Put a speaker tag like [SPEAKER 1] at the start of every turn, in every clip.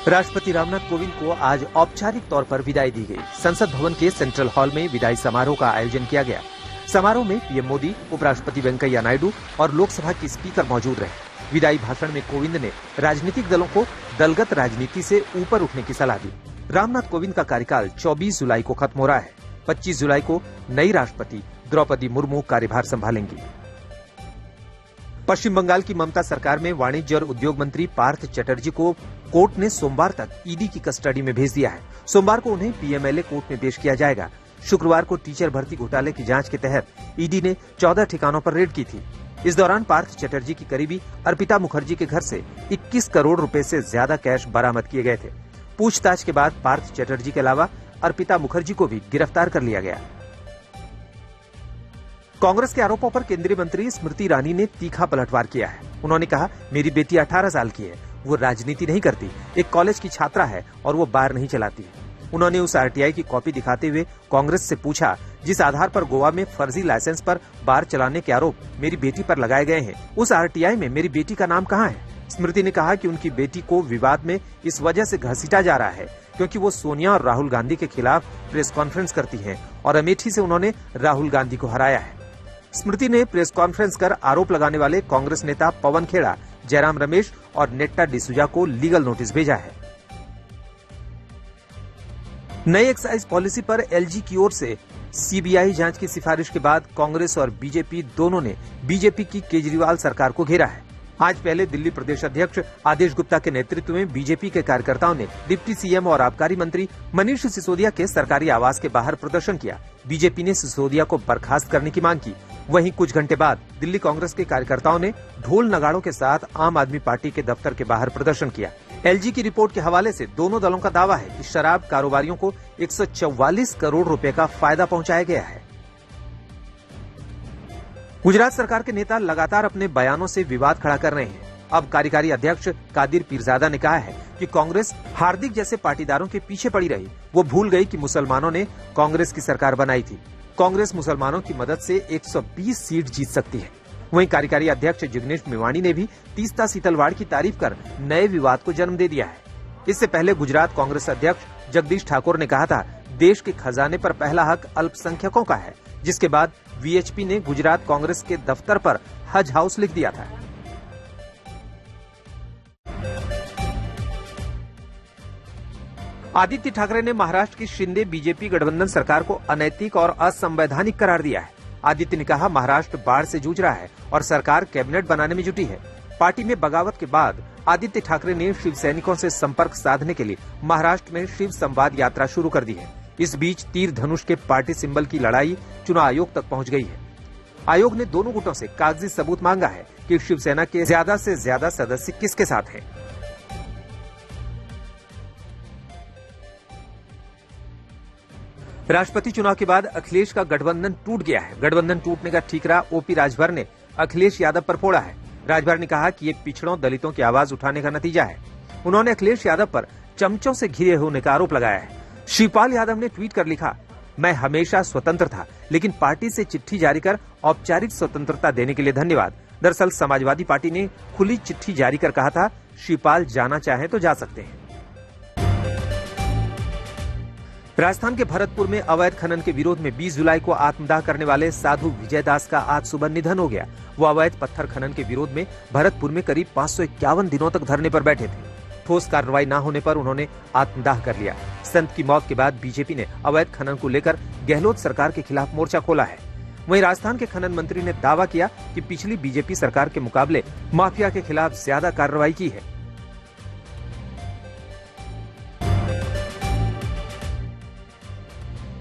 [SPEAKER 1] राष्ट्रपति रामनाथ कोविंद को आज औपचारिक तौर पर विदाई दी गई। संसद भवन के सेंट्रल हॉल में विदाई समारोह का आयोजन किया गया। समारोह में पीएम मोदी, उपराष्ट्रपति वेंकैया नायडू और लोकसभा के स्पीकर मौजूद रहे। विदाई भाषण में कोविंद ने राजनीतिक दलों को दलगत राजनीति से ऊपर उठने की सलाह दी। रामनाथ कोविंद का कार्यकाल 24 जुलाई को खत्म हो रहा है। 25 जुलाई को नई राष्ट्रपति द्रौपदी मुर्मू कार्यभार संभालेंगी। पश्चिम बंगाल की ममता सरकार में वाणिज्य और उद्योग मंत्री पार्थ चटर्जी को कोर्ट ने सोमवार तक ईडी की कस्टडी में भेज दिया है। सोमवार को उन्हें पीएमएलए कोर्ट में पेश किया जाएगा। शुक्रवार को टीचर भर्ती घोटाले की जांच के तहत ईडी ने 14 ठिकानों पर रेड की थी। इस दौरान पार्थ चटर्जी की करीबी अर्पिता मुखर्जी के घर से 21 करोड़ रुपए से ज्यादा कैश बरामद किए गए थे। पूछताछ के बाद पार्थ चटर्जी के अलावा अर्पिता मुखर्जी को भी गिरफ्तार कर लिया गया। कांग्रेस के आरोपों पर केंद्रीय मंत्री स्मृति ईरानी ने तीखा पलटवार किया है। उन्होंने कहा, मेरी बेटी 18 साल की है, वो राजनीति नहीं करती, एक कॉलेज की छात्रा है और वो बार नहीं चलाती है। उन्होंने उस आरटीआई की कॉपी दिखाते हुए कांग्रेस से पूछा जिस आधार पर गोवा में फर्जी लाइसेंस पर बार चलाने के आरोप मेरी बेटी पर लगाए गए हैं, उस आरटीआई में मेरी बेटी का नाम कहाँ है। स्मृति ने कहा कि उनकी बेटी को विवाद में इस वजह से घसीटा जा रहा है क्योंकि वो सोनिया और राहुल गांधी के खिलाफ प्रेस कॉन्फ्रेंस करती हैं और अमेठी से उन्होंने राहुल गांधी को हराया है। स्मृति ने प्रेस कॉन्फ्रेंस कर आरोप लगाने वाले कांग्रेस नेता पवन खेड़ा, जयराम रमेश और नेट्टा डिसूजा को लीगल नोटिस भेजा है। नई एक्साइज पॉलिसी पर एलजी की ओर से सीबीआई जांच की सिफारिश के बाद कांग्रेस और बीजेपी दोनों ने बीजेपी की केजरीवाल सरकार को घेरा है। आज पहले दिल्ली प्रदेश अध्यक्ष आदेश गुप्ता के नेतृत्व में बीजेपी के कार्यकर्ताओं ने डिप्टी सीएम और आबकारी मंत्री मनीष सिसोदिया के सरकारी आवास के बाहर प्रदर्शन किया। बीजेपी ने सिसोदिया को बर्खास्त करने की मांग की। वहीं कुछ घंटे बाद दिल्ली कांग्रेस के कार्यकर्ताओं ने ढोल नगाड़ों के साथ आम आदमी पार्टी के दफ्तर के बाहर प्रदर्शन किया। एलजी की रिपोर्ट के हवाले से दोनों दलों का दावा है कि शराब कारोबारियों को 144 करोड़ रुपए का फायदा पहुंचाया गया है। गुजरात सरकार के नेता लगातार अपने बयानों से विवाद खड़ा कर रहे हैं। अब कार्यकारी अध्यक्ष कादिर पीरजादा ने कहा है कि कांग्रेस हार्दिक जैसे पाटीदारों के पीछे पड़ी रही। वो भूल गई कि मुसलमानों ने कांग्रेस की सरकार बनाई थी। कांग्रेस मुसलमानों की मदद से 120 सीट जीत सकती है। वहीं कार्यकारी अध्यक्ष जिग्नेश मेवाणी ने भी तीस्ता सीतलवाड़ की तारीफ कर नए विवाद को जन्म दे दिया है। इससे पहले गुजरात कांग्रेस अध्यक्ष जगदीश ठाकुर ने कहा था, देश के खजाने पर पहला हक अल्पसंख्यकों का है, जिसके बाद वीएचपी ने गुजरात कांग्रेस के दफ्तर पर हज हाउस लिख दिया था। आदित्य ठाकरे ने महाराष्ट्र की शिंदे बीजेपी गठबंधन सरकार को अनैतिक और असंवैधानिक करार दिया है। आदित्य ने कहा, महाराष्ट्र बाढ़ से जूझ रहा है और सरकार कैबिनेट बनाने में जुटी है। पार्टी में बगावत के बाद आदित्य ठाकरे ने शिव सैनिकों से संपर्क साधने के लिए महाराष्ट्र में शिव संवाद यात्रा शुरू कर दी है। इस बीच तीर धनुष के पार्टी सिंबल की लड़ाई चुनाव आयोग तक पहुंच गई है। आयोग ने दोनों गुटों से कागजी सबूत मांगा है कि शिवसेना के ज्यादा से ज्यादा सदस्य किसके साथ हैं। राष्ट्रपति चुनाव के बाद अखिलेश का गठबंधन टूट गया है। गठबंधन टूटने का ठीकरा ओपी राजभर ने अखिलेश यादव पर फोड़ा है। राजभर ने कहा कि ये पिछड़ों दलितों की आवाज उठाने का नतीजा है। उन्होंने अखिलेश यादव पर चमचों से घिरे होने का आरोप लगाया है। शिवपाल यादव ने ट्वीट कर लिखा, मैं हमेशा स्वतंत्र था, लेकिन पार्टी से चिट्ठी जारी कर औपचारिक स्वतंत्रता देने के लिए धन्यवाद। दरअसल समाजवादी पार्टी ने खुली चिट्ठी जारी कर कहा था, शिवपाल जाना चाहे तो जा सकते हैं। राजस्थान के भरतपुर में अवैध खनन के विरोध में 20 जुलाई को आत्मदाह करने वाले साधु विजय दास का आज सुबह निधन हो गया। वो अवैध पत्थर खनन के विरोध में भरतपुर में करीब 551 दिनों तक धरने पर बैठे थे। ठोस कार्रवाई न होने पर उन्होंने आत्मदाह कर लिया। संत की मौत के बाद बीजेपी ने अवैध खनन को लेकर गहलोत सरकार के खिलाफ मोर्चा खोला है। वहीं राजस्थान के खनन मंत्री ने दावा किया कि पिछली बीजेपी सरकार के मुकाबले माफिया के खिलाफ ज्यादा कार्रवाई की है।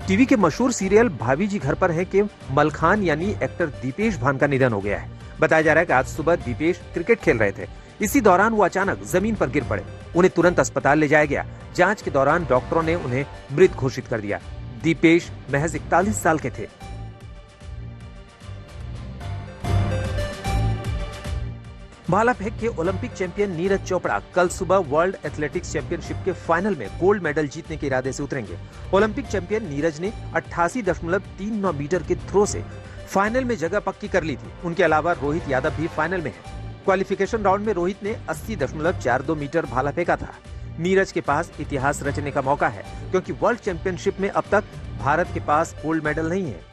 [SPEAKER 1] टीवी के मशहूर सीरियल भाभी जी घर पर है के मलखान यानी एक्टर दीपेश भान का निधन हो गया है। बताया जा रहा है कि आज सुबह दीपेश क्रिकेट खेल रहे थे। इसी दौरान वो अचानक जमीन पर गिर पड़े। उन्हें तुरंत अस्पताल ले जाया गया। जांच के दौरान डॉक्टरों ने उन्हें मृत घोषित कर दिया। दीपेश महज 41 साल के थे। भाला फेंक के ओलंपिक चैंपियन नीरज चोपड़ा कल सुबह वर्ल्ड एथलेटिक्स चैंपियनशिप के फाइनल में गोल्ड मेडल जीतने के इरादे से उतरेंगे। ओलंपिक चैंपियन नीरज ने 88.39 मीटर के थ्रो से फाइनल में जगह पक्की कर ली थी। उनके अलावा रोहित यादव भी फाइनल में है। क्वालिफिकेशन राउंड में रोहित ने 80.42 मीटर भाला फेंका था। नीरज के पास इतिहास रचने का मौका है, क्योंकि वर्ल्ड चैंपियनशिप में अब तक भारत के पास गोल्ड मेडल नहीं है।